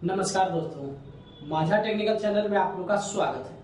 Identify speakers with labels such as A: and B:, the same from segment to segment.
A: नमस्कार दोस्तों, माझा टेक्निकल चैनल में आप लोगों का स्वागत है।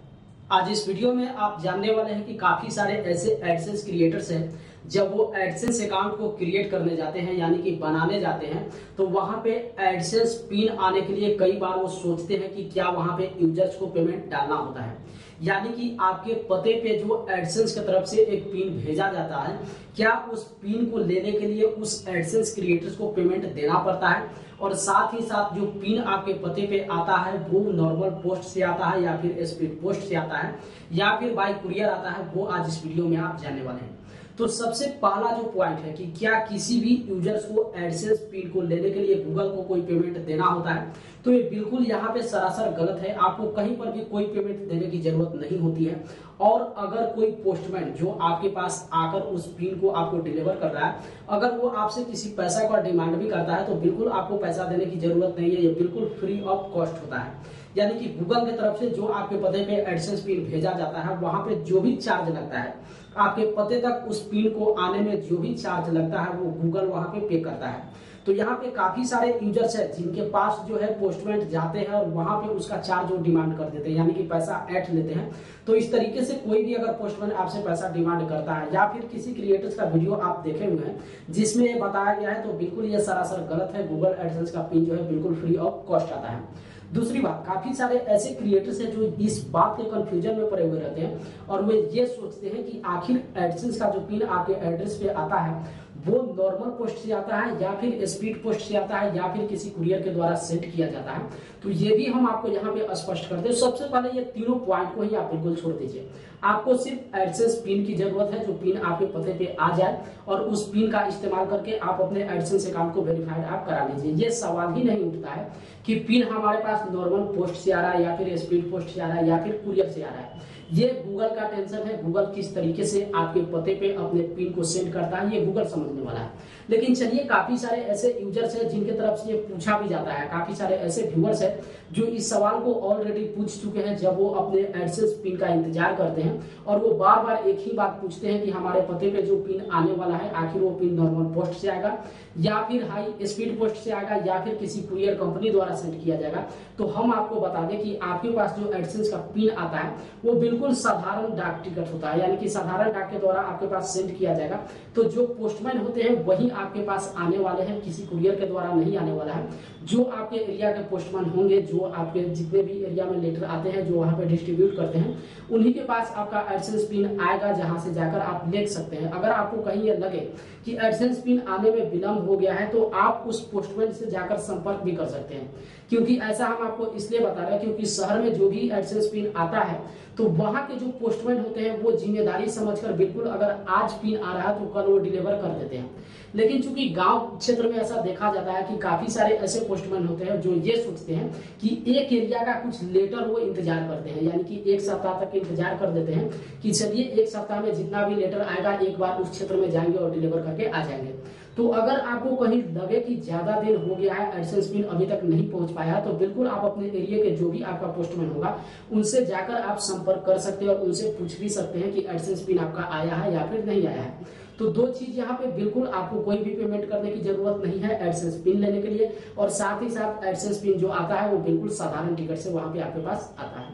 A: आज इस वीडियो में आप जानने वाले हैं कि काफी सारे ऐसे एडसेंस क्रिएटर्स हैं, जब वो एडसेंस अकाउंट को क्रिएट करने जाते हैं यानी कि बनाने जाते हैं, तो वहां पे एडसेंस पिन आने के लिए कई बार वो सोचते हैं कि क्या वहां पे यूजर्स को पेमेंट डालना होता है, यानी कि आपके पते पे जो एडसेंस की तरफ से एक पिन भेजा जाता है, क्या उस पिन को लेने के लिए उस एडसेंस क्रिएटर्स को पेमेंट देना पड़ता है। और साथ ही साथ जो पिन आपके पते पे आता है वो नॉर्मल पोस्ट से आता है या फिर स्पीड पोस्ट से आता है या फिर बाय कुरियर आता है, वो आज इस वीडियो में आप जानने वाले हैं। तो सबसे पहला जो पॉइंट है कि क्या किसी भी यूजर्स को एडसेंस पिन को लेने के लिए गूगल को कोई पेमेंट देना होता है, तो ये बिल्कुल यहाँ पे सरासर गलत है। आपको कहीं पर भी कोई पेमेंट देने की जरूरत नहीं होती है। और अगर कोई पोस्टमैन जो आपके पास आकर उस पिन को आपको डिलीवर कर रहा है, अगर वो आपसे किसी पैसा का डिमांड भी करता है, तो बिल्कुल आपको पैसा देने की जरूरत नहीं है। ये बिल्कुल फ्री ऑफ कॉस्ट होता है। यानी कि गूगल की तरफ से जो आपके पते पे एडसेंस पिन भेजा जाता है, वहां पे जो भी चार्ज लगता है, आपके पते तक उस पिन को आने में जो भी चार्ज लगता है, वो गूगल वहां पे करता है। तो यहाँ पे काफी सारे यूजर्स है जिनके पास जो है पोस्टमैन जाते हैं और वहां पे उसका चार्ज वो डिमांड कर देते हैं, यानी कि पैसा ऐंठ लेते हैं। तो इस तरीके से कोई भी अगर पोस्टमैन आपसे पैसा डिमांड करता है या फिर किसी क्रिएटर्स का वीडियो आप देखे हुए हैं जिसमें ये बताया गया है, तो बिल्कुल ये सरासर गलत है। गूगल एडसेंस का पिन जो है बिल्कुल फ्री ऑफ कॉस्ट आता है। दूसरी बात, काफी सारे ऐसे क्रिएटर्स हैं जो इस बात के कंफ्यूजन में पड़े हुए रहते हैं और वे ये सोचते हैं कि आखिर एडसेंस का जो पिन आपके एड्रेस पे आता है वो नॉर्मल पोस्ट से आता है या फिर स्पीड पोस्ट से आता है या फिर किसी कुरियर के द्वारा सेंड किया जाता है। तो ये भी हम आपको यहाँ पे स्पष्ट करते हैं। सबसे पहले ये तीनों पॉइंट को ही आप बिल्कुल छोड़ दीजिए। आपको सिर्फ एडसेंस पिन की जरूरत है, जो पिन आपके पते पे आ जाए और उस पिन का इस्तेमाल करके आप अपने एडसेंस अकाउंट को वेरीफाइड आप करा लीजिए। ये सवाल ही नहीं उठता है कि पिन हमारे पास नॉर्मल पोस्ट से आ रहा है या फिर स्पीड पोस्ट से आ रहा है या फिर कुरियर से आ रहा है। ये गूगल का टेंशन है। गूगल किस तरीके से आपके पते पे अपने पिन को सेंड करता है, ये गूगल समझने वाला है। लेकिन चलिए, काफी सारे ऐसे यूजर्स हैं जिनके तरफ से ये पूछा भी जाता है। काफी सारे ऐसे व्यूअर्स हैं जो इस सवाल को ऑलरेडी पूछ चुके हैं जब वो अपने एडसेंस पिन का इंतजार करते हैं और वो बार बार एक ही बात पूछते हैं कि हमारे पते पे जो पिन आने वाला है, आखिर वो पिन नॉर्मल पोस्ट से आएगा या फिर हाई स्पीड पोस्ट से आएगा या फिर किसी कुरियर कंपनी द्वारा सेंड किया जाएगा। तो हम आपको बता दें कि आपके पास जो एडसेंस का पिन आता है वो बिल्कुल साधारण डाक टिकट होता है, यानी कि साधारण डाक के द्वारा आपके पास सेंड किया जाएगा। तो जो पोस्टमैन होते हैं वही आपके पास आने वाले हैं, किसी कुरियर के द्वारा नहीं आने वाला है। जो आपके एरिया के पोस्टमैन होंगे, जो आपके जितने भी एरिया में लेटर आते हैं, जो वहां पे डिस्ट्रीब्यूट करते हैं, उन्हीं के पास आपका एडसेंस पिन आएगा, जहां से जाकर आप ले सकते हैं। अगर आपको कहीं ये लगे कि एडसेंस पिन आने में विलंब हो गया है, तो आप उस पोस्टमैन से जाकर संपर्क भी कर सकते हैं। क्योंकि ऐसा हम आपको इसलिए बता रहे हैं क्योंकि शहर में जो भी एडसेंस पिन आता है, तो वहां के जो पोस्टमैन होते हैं वो जिम्मेदारी समझकर बिल्कुल अगर आज पिन आ रहा है तो कल वो डिलीवर कर देते हैं। लेकिन चूंकि गांव क्षेत्र में ऐसा देखा जाता है कि काफी सारे ऐसे पोस्टमैन होते हैं जो ये सोचते हैं कि एक एरिया का कुछ लेटर वो इंतजार करते हैं, यानी कि एक सप्ताह तक इंतजार कर देते हैं कि चलिए एक सप्ताह में जितना भी लेटर आएगा एक बार उस क्षेत्र में जाएंगे और डिलीवर करके आ जाएंगे। तो अगर आपको कहीं लगे कि ज्यादा दिन हो गया है, एडसेंस पिन अभी तक नहीं पहुंच पाया, तो बिल्कुल आप अपने एरिया के जो भी आपका पोस्टमैन होगा उनसे जाकर आप संपर्क कर सकते हैं और उनसे पूछ भी सकते हैं कि एडसेंस पिन आपका आया है या फिर नहीं आया है। तो दो चीज यहाँ पे, बिल्कुल आपको कोई भी पेमेंट करने की जरूरत नहीं है एडसेंस पिन लेने के लिए, और साथ ही साथ एडसेंस पिन जो आता है वो बिल्कुल साधारण टिकट से वहां पे आपके पास आता है।